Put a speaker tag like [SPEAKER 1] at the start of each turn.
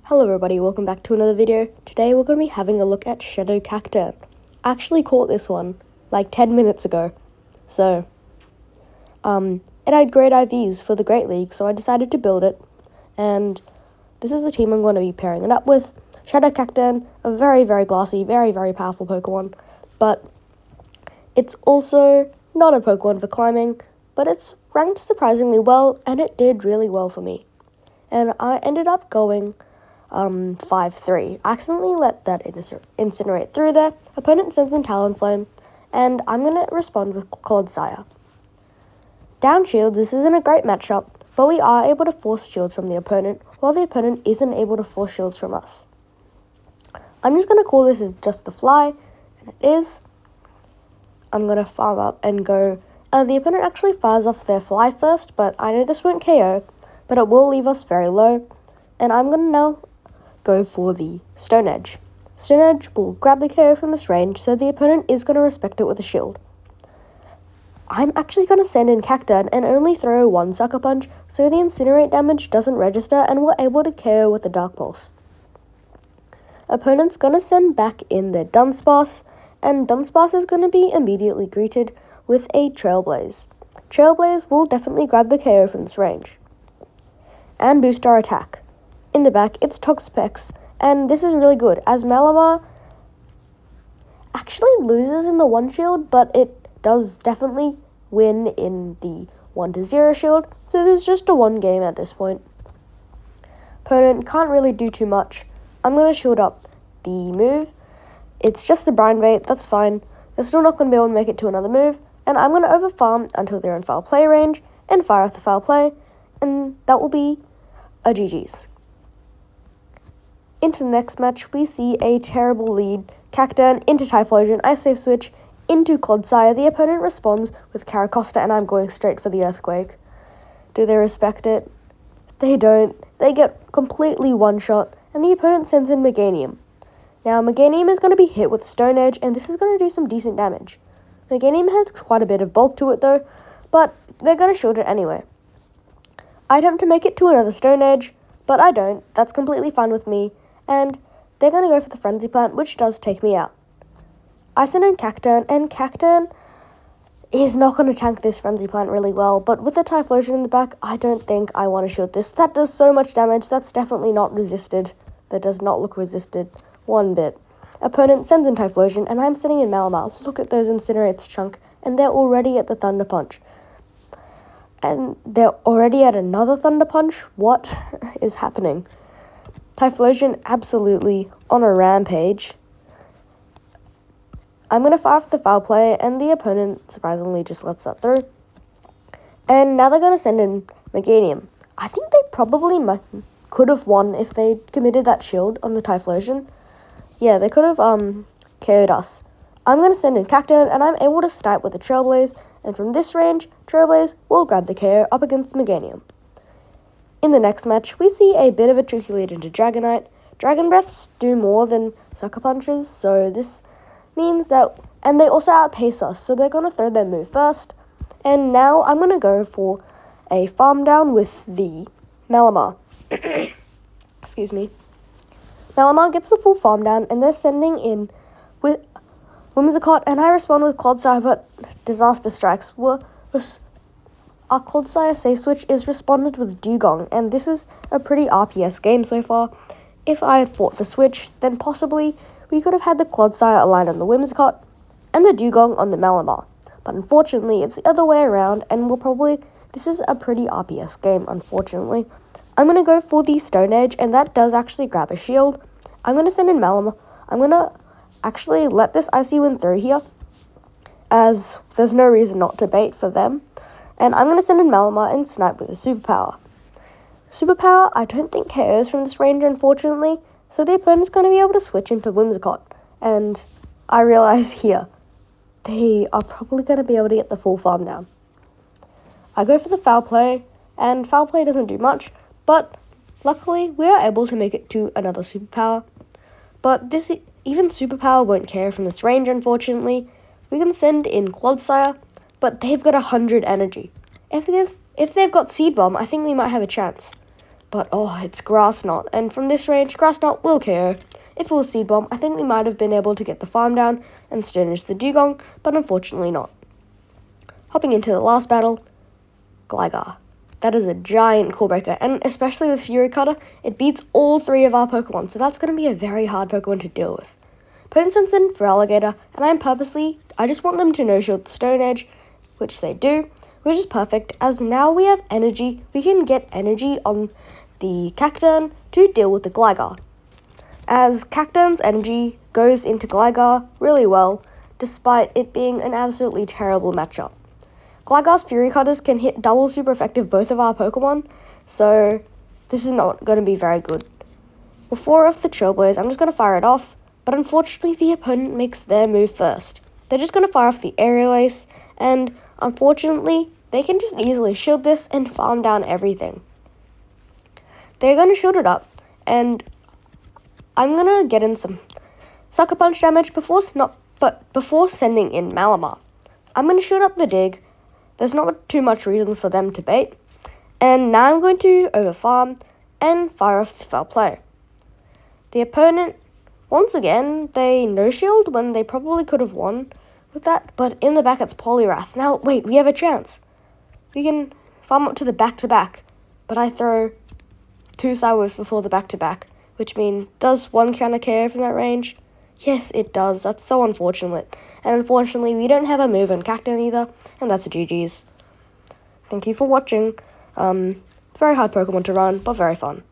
[SPEAKER 1] Hello everybody, welcome back to another video. Today we're going to be having a look at Shadow CACTURNE. I actually caught this one like 10 minutes ago. So, it had great IVs for the Great League, so I decided to build it. And this is the team I'm going to be pairing it up with. Shadow CACTURNE, a very, very glassy, very, very powerful Pokemon. But it's also not a Pokemon for climbing, but it's ranked surprisingly well, and it did really well for me. And I ended up going 5-3. I accidentally let that incinerate through there. Opponent sends in Talonflame, and I'm going to respond with Clodsire. Down shields, this isn't a great matchup, but we are able to force shields from the opponent, while the opponent isn't able to force shields from us. I'm just going to call this as just the fly, and it is. I'm going to farm up and go. The opponent actually fires off their fly first, but I know this won't KO, but it will leave us very low, and I'm going to now go for the Stone Edge. Stone Edge will grab the KO from this range, so the opponent is going to respect it with a shield. I'm actually going to send in CACTURNE and only throw one Sucker Punch, so the Incinerate damage doesn't register and we're able to KO with the Dark Pulse. Opponent's going to send back in their Dunsparce, and Dunsparce is going to be immediately greeted with a Trailblaze. Trailblaze will definitely grab the KO from this range. And boost our attack. In the back, it's Toxapex, and this is really good, as Malamar actually loses in the 1 shield, but it does definitely win in the 1-0 shield, so there's just a 1 game at this point. Opponent can't really do too much. I'm going to shield up the move. It's just the Brine Bait, that's fine. They're still not going to be able to make it to another move, and I'm going to overfarm until they're in foul play range, and fire off the foul play, and that will be a GG's. Into the next match, we see a terrible lead. CACTURNE into Typhlosion, I safe switch into Clodsire. The opponent responds with Caracosta, and I'm going straight for the Earthquake. Do they respect it? They don't. They get completely one-shot, and the opponent sends in Meganium. Now, Meganium is going to be hit with Stone Edge, and this is going to do some decent damage. Meganium has quite a bit of bulk to it, though, but they're going to shield it anyway. I attempt to make it to another Stone Edge, but I don't. That's completely fine with me. And they're going to go for the Frenzy Plant, which does take me out. I send in CACTURNE, and CACTURNE is not going to tank this Frenzy Plant really well, but with the Typhlosion in the back, I don't think I want to shield this. That does so much damage. That's definitely not resisted. That does not look resisted one bit. Opponent sends in Typhlosion, and I'm sitting in Malamar. Look at those Incinerates chunk, and they're already at the Thunder Punch. And they're already at another Thunder Punch? What is happening? Typhlosion absolutely on a rampage. I'm going to fire off the foul play, and the opponent surprisingly just lets that through. And now they're going to send in Meganium. I think they probably could have won if they committed that shield on the Typhlosion. Yeah, they could have KO'd us. I'm going to send in CACTURNE, and I'm able to snipe with the Trailblaze, and from this range, Trailblaze will grab the KO up against Meganium. In the next match, we see a bit of a tricky lead into Dragonite. Dragon Breaths do more than Sucker Punches, so this means that... And they also outpace us, so they're going to throw their move first. And now I'm going to go for a farm down with the Malamar. Excuse me. Malamar gets the full farm down, and they're sending in with Whimsicott, and I respond with Clodsire, but Disaster Strikes. Our Clodsire safe switch is responded with Dugong, and this is a pretty RPS game so far. If I had fought the switch, then possibly we could have had the Clodsire aligned on the Whimsicott and the Dugong on the Malamar. But unfortunately, it's the other way around, and this is a pretty RPS game, unfortunately. I'm going to go for the Stone Edge, and that does actually grab a shield. I'm going to send in Malamar. I'm going to actually let this Icy Wind through here, as there's no reason not to bait for them. And I'm going to send in Malamar and snipe with a Superpower. Superpower, I don't think KOs from this range, unfortunately, so the opponent's going to be able to switch into Whimsicott. And I realize here, they are probably going to be able to get the full farm down. I go for the foul play, and foul play doesn't do much, but luckily we are able to make it to another Superpower. But even Superpower won't KO from this range, unfortunately. We can send in Clodsire, but they've got 100 energy. If they've got Seed Bomb, I think we might have a chance. But, it's Grass Knot. And from this range, Grass Knot will KO. If it was Seed Bomb, I think we might have been able to get the farm down and Stonish the Dugong, but unfortunately not. Hopping into the last battle, Gligar. That is a giant Core Breaker, and especially with Fury Cutter, it beats all 3 of our Pokemon, so that's going to be a very hard Pokemon to deal with. Opponent sends in for Alligator, and I just want them to no-shield the Stone Edge, which they do, which is perfect, as now we have energy. We can get energy on the Cacturne to deal with the Gligar, as Cacturne's energy goes into Gligar really well, despite it being an absolutely terrible matchup. Gligar's Fury Cutters can hit double super effective both of our Pokemon, so this is not going to be very good. Before off the Trailblaze, I'm just going to fire it off, but unfortunately the opponent makes their move first. They're just going to fire off the Aerial Ace, and unfortunately they can just easily shield this and farm down everything. They're going to shield it up, and I'm going to get in some Sucker Punch damage before sending in Malamar. I'm going to shield up the Dig. There's not too much reason for them to bait. And now I'm going to overfarm and fire off the Foul Play. The opponent, once again, they no-shield when they probably could have won with that. But in the back, it's Poliwrath. Now, wait, we have a chance. We can farm up to the back-to-back. But I throw 2 Psywolves before the back-to-back. Which means, does one counter KO from that range? Yes, it does. That's so unfortunate. And unfortunately, we don't have a move on Cacturne either, and that's a GG's. Thank you for watching. Very hard Pokemon to run, but very fun.